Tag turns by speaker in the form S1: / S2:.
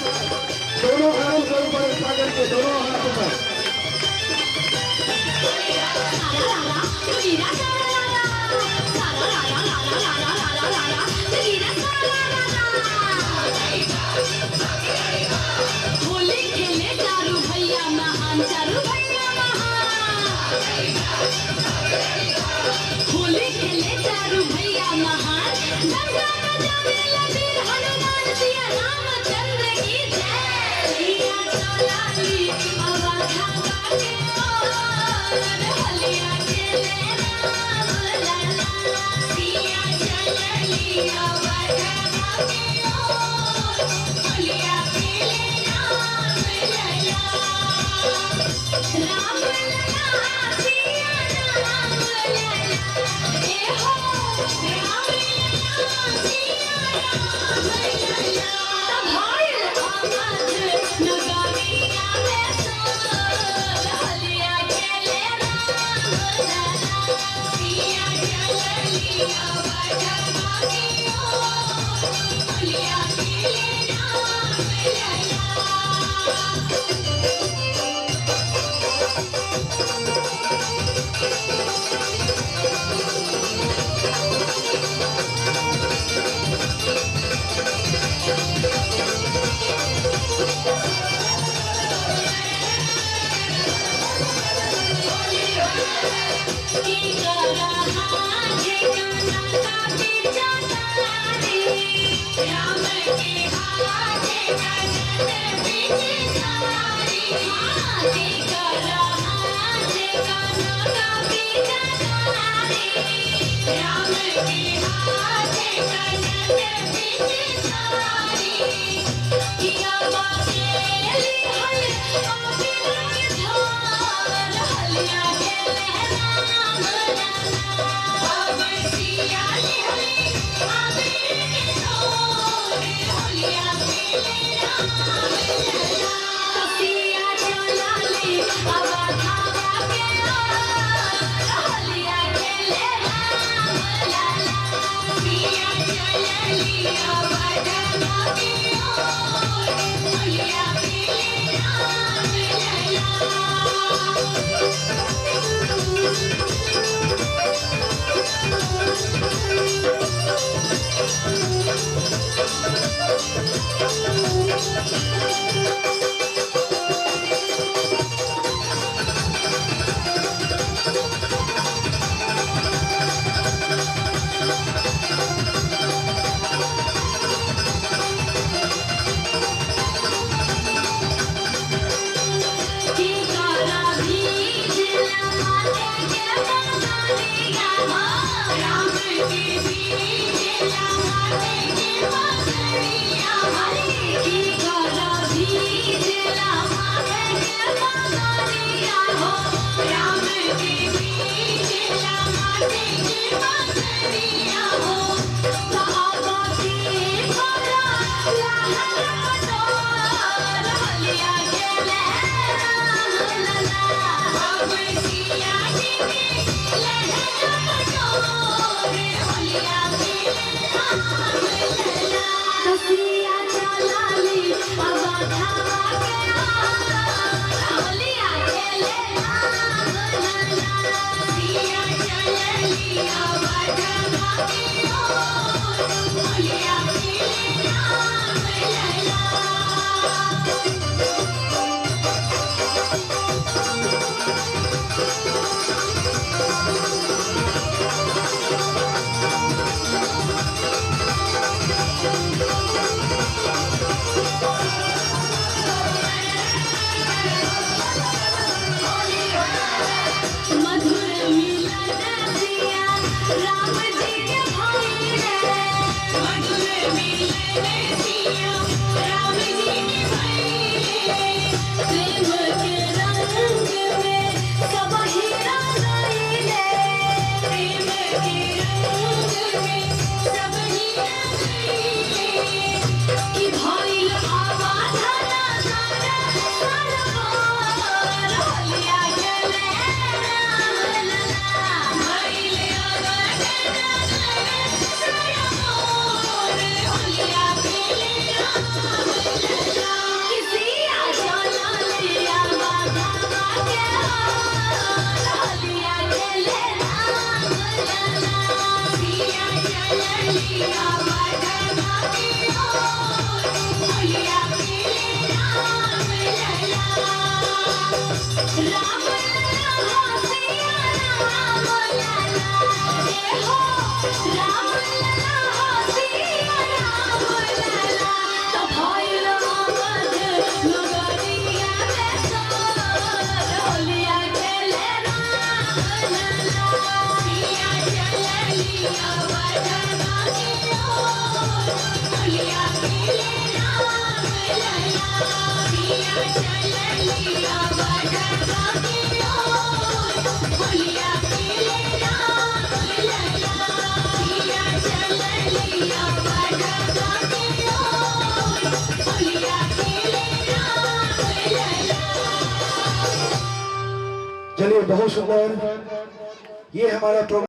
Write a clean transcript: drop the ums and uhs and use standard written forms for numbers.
S1: दोनों हाथों से ऊपर उठा करके दोनों हाथों में
S2: होली खेले चारू भैया महान, चारू भैया महान। होली खेले चारू भैया महान, गंगा बजावे लबीर हनुमान, सिया रामचंद्र की जय। सिया चलाली अवधा बाटे और हलिया खेले राम लला। सिया चलाली अवधा बाटे और हलिया खेले राम लला। राम लला सिया राम लला, ए हो राम लला सिया राम लला। भइल अवध नगरिया में सोर, हलिया खेले राम लला। सिया चलली अवध बाटे और हलिया खेले राम लला। की करा हाथे काना का पीछा तारी, राम के हाथे कानन पीछे तारी। की करा हाथे काना का पीछा तारी, राम के हाथे कानन पीछे तारी। किया बातेली हल अभिनय धोर, हलिया खेले राम लला। अब सिया निहली अबीर धोर, हलिया खेले राम लला। सिया चलाली अवधा बाटे और हलिया खेले राम लला। सिया चलाली अवधा बाटे और हलिया खेले राम लला। की करा भीजला माथे के बदरिया हो, राम के भीजला माथे के बदरिया। की करा लिया बढ़वा की ओर होलिया खेले राम लला राम लला सिया राम लला हे हो राम लला सिया राम लला तो भइल मगध नगरिया में सोर होलिया खेले राम लला सिया चल लिया बढ़वा की ओर होलिया खेले राम लला सिया चल लिया बढ़वा की ओर होलिया खेले राम लला सिया चल लिया बढ़वा की ओर होलिया खेले राम लला।
S1: चलिए बहुत सुंदर, ये हमारा प्रोग्राम।